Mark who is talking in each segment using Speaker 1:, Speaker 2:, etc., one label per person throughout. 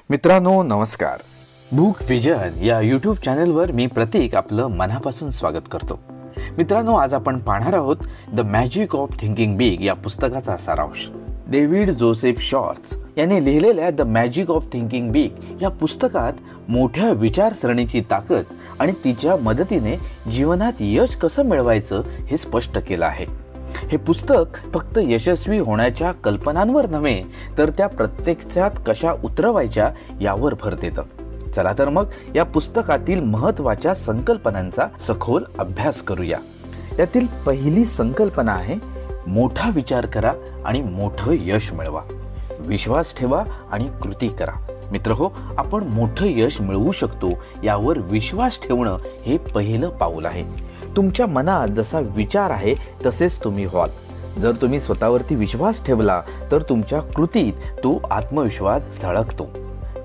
Speaker 1: मित्रांनो नमस्कार. Book vision या यूट्यूब चॅनलवर मी प्रतीक आपलं मनापासून स्वागत करतो. मित्रांनो, आज आपण पाहणार आहोत the magic of thinking big या पुस्तकाचा सारांश. डेव्हिड जोसेफ शॉर्ट्स यांनी लिहिलेल्या the magic of thinking big या पुस्तकात मोठ्या विचारसरणीची ताकद आणि तिच्या मदतीने जीवनात यश कसं मिळवायचं हे स्पष्ट केलं आहे. हे पुस्तक फक्त यशस्वी होण्याच्या कल्पनांवर नव्हे तर त्या प्रत्यक्षात कशा उतरवायच्या यावर भर देतं. चला तर मग या पुस्तकातील महत्त्वाच्या संकल्पनांचा सखोल अभ्यास करूया. यातील पहिली संकल्पना आहे मोठा विचार करा आणि मोठं यश मिळवा. विश्वास ठेवा आणि कृती करा. मित्रहो, आपण मोठं यश मिळवू शकतो यावर विश्वास ठेवणं हे पहिलं पाऊल आहे. तुमच्या मनात जसा विचार आहे तसेच तुम्ही व्हाल. जर तुम्ही स्वतःवरती विश्वास ठेवला तर तुमच्या कृतीत तो आत्मविश्वास झळकतो.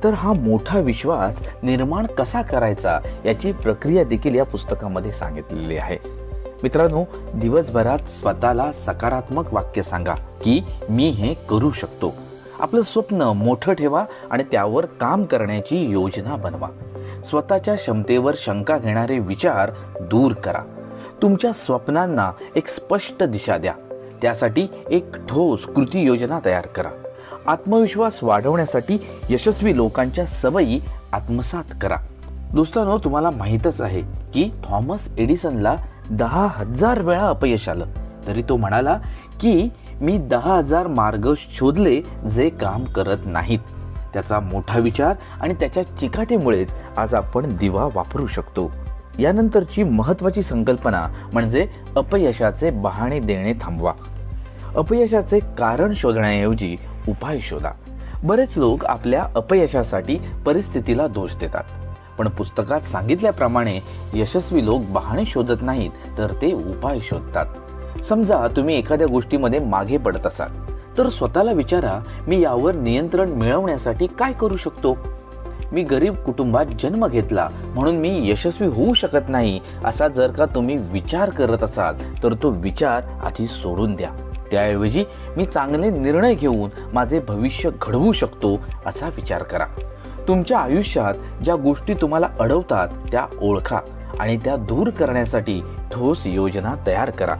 Speaker 1: तर हा मोठा विश्वास निर्माण कसा करायचा याची प्रक्रिया देखील या पुस्तकामध्ये सांगितलेली आहे. मित्रांनो, दिवसभरात स्वतःला सकारात्मक वाक्य सांगा की मी हे करू शकतो. आपलं स्वप्न मोठं ठेवा आणि त्यावर काम करण्याची योजना बनवा. स्वतःच्या क्षमतेवर शंका घेणारे विचार दूर करा. तुमच्या स्वप्नांना एक स्पष्ट दिशा द्या. त्यासाठी एक ठोस कृती योजना तयार करा. आत्मविश्वास वाढवण्यासाठी यशस्वी लोकांच्या सवयी आत्मसात करा. दोस्तांनो, तुम्हाला माहीतच आहे की थॉमस एडिसनला 10,000 वेळा अपयश आलं तरी तो म्हणाला की मी 10,000 मार्ग शोधले जे काम करत नाहीत. त्याचा मोठा विचार आणि त्याच्या चिकाटीमुळेच आज आपण दिवा वापरू शकतो. यानंतरची महत्त्वाची संकल्पना म्हणजे अपयशाचे बहाणे देणे थांबवा. अपयशाचे कारण शोधण्याऐवजी उपाय शोधा. बरेच लोक आपल्या अपयशासाठी परिस्थितीला दोष देतात, पण पुस्तकात सांगितल्याप्रमाणे यशस्वी लोक बहाणे शोधत नाहीत तर ते उपाय शोधतात. समजा तुम्ही एखाद्या गोष्टीमध्ये मागे पडत असाल तर स्वतःला विचारा, मी यावर नियंत्रण मिळवण्यासाठी काय करू शकतो. मी गरीब कुटुंबात जन्म घेतला म्हणून मी यशस्वी होऊ शकत नाही असा जर का तुम्ही विचार करत असाल तर तो विचार आधी सोडून द्या. त्याऐवजी मी चांगले निर्णय घेऊन माझे भविष्य घडवू शकतो असा विचार करा. तुमच्या आयुष्यात ज्या गोष्टी तुम्हाला अडवतात त्या ओळखा आणि त्या दूर करण्यासाठी ठोस योजना तयार करा.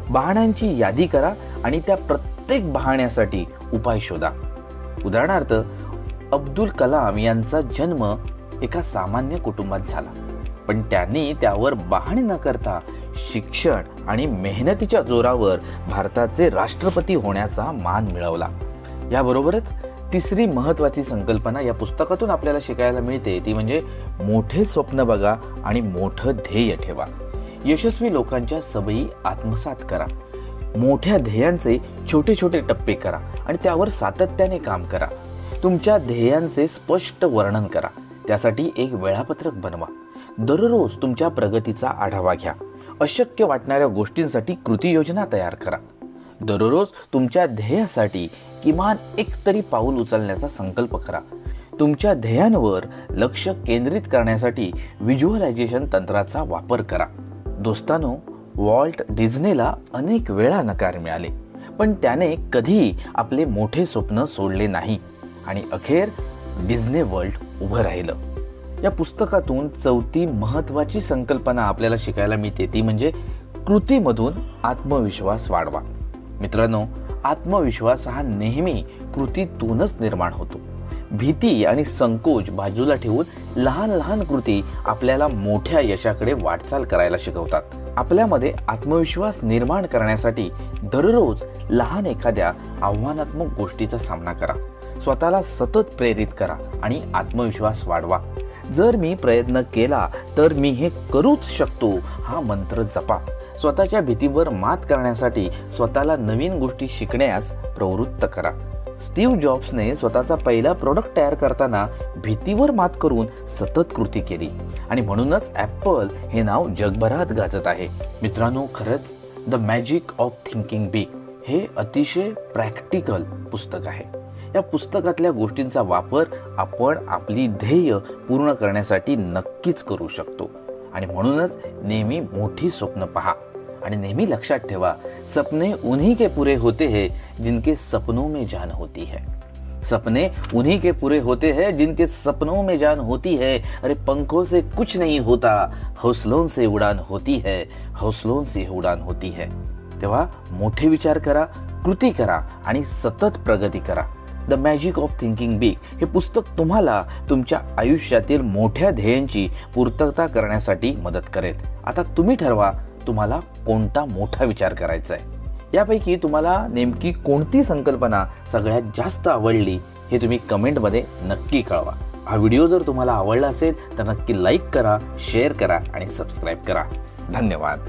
Speaker 1: बहाण्यांची यादी करा आणि त्या प्रत्येक बहाण्यासाठी उपाय शोधा. उदाहरणार्थ, अब्दुल कलाम यांचा जन्म एका सामान्य कुटुंबात झाला, पण त्यांनी त्यावर बहाणे न करता शिक्षण आणि मेहनतीच्या जोरावर भारताचे राष्ट्रपती होण्याचा मान मिळवला. याबरोबरच तिसरी महत्त्वाची संकल्पना या पुस्तकातून आपल्याला शिकायला मिळते ती म्हणजे मोठे स्वप्न बघा आणि मोठं ध्येय ठेवा. यशस्वी लोकांच्या सवयी आत्मसात करा. मोठ्या ध्येयांचे छोटे छोटे टप्पे करा आणि त्यावर सातत्याने काम करा. तुमच्या ध्येयांचे स्पष्ट वर्णन करा. त्यासाठी एक वेळापत्रक बनवा. दररोज तुमच्या प्रगतीचा आढावा घ्या. अशक्य वाटणाऱ्या गोष्टींसाठी कृती योजना तयार करा. दररोज तुमच्या ध्येयासाठी किमान एक तरी पाऊल उचलण्याचा संकल्प करा. तुमच्या ध्येयांवर लक्ष केंद्रित करण्यासाठी व्हिज्युअलायझेशन तंत्राचा वापर करा. दोस्तांनो, वॉल्ट डिझनेला अनेक वेळा नकार मिळाले, पण त्याने कधीही आपले मोठे स्वप्न सोडले नाही आणि अखेर डिझने वर्ल्ड उभं राहिलं. या पुस्तकातून चौथी महत्त्वाची संकल्पना आपल्याला शिकायला मिळते ती म्हणजे कृतीमधून आत्मविश्वास वाढवा. मित्रांनो, आत्मविश्वास हा नेहमी कृतीतूनच निर्माण होतो. भीती आणि संकोच बाजूला ठेवून लहान लहान कृती आपल्याला मोठ्या यशाकडे वाटचाल करायला शिकवतात. आपल्यामध्ये आत्मविश्वास निर्माण करण्यासाठी दररोज लहान एखाद्या आव्हानात्मक गोष्टीचा सामना करा. स्वतःला सतत प्रेरित करा आणि आत्मविश्वास वाढवा. जर मी प्रयत्न केला तर मी हे करूच शकतो हा मंत्र जपा. स्वतःच्या भीतीवर मात करण्यासाठी स्वतःला नवीन गोष्टी शिकण्यास प्रवृत्त करा. स्टीव्ह जॉब्सने स्वतःचा पहिला प्रोडक्ट तयार करताना भीतीवर मात करून सतत कृती केली आणि म्हणूनच ॲपल हे नाव जगभरात गाजत आहे. मित्रांनो, खरंच the magic of thinking big हे अतिशय प्रॅक्टिकल पुस्तक आहे. या पुस्तकातल्या गोष्टींचा वापर आपण आपली ध्येय पूर्ण करण्यासाठी नक्कीच करू शकतो आणि म्हणूनच नेहमी मोठी स्वप्न पहा आणि नेहमी लक्षात ठेवा, सपने उन्हीं के पूरे होते हैं जिनके सपनों में जान होती है. सपने उन्हीं के पूरे होते हैं जिनके सपनों में जान होती है। अरे पंखों से कुछ नहीं होता, हौसलों से उडान होती है, हौसलों से उडान होती है। तेव्हा मोठे विचार करा, कृती करा आणि सतत प्रगती करा। The magic of thinking big हे पुस्तक तुम्हाला तुमच्या आयुष्यातील मोठ्या ध्येयांची पूर्तता करण्यासाठी मदत करेल। आता तुम्ही ठरवा तुम्हाला कोणता मोठा विचार करायचा आहे। यापैकी तुम्हाला नेमकी कोणती संकल्पना सगळ्यात जास्त आवडली हे तुम्ही कमेंटमध्ये नक्की कळवा। हा व्हिडिओ जर तुम्हाला आवडला असेल तर नक्की लाईक करा, शेअर करा आणि सबस्क्राईब करा। धन्यवाद।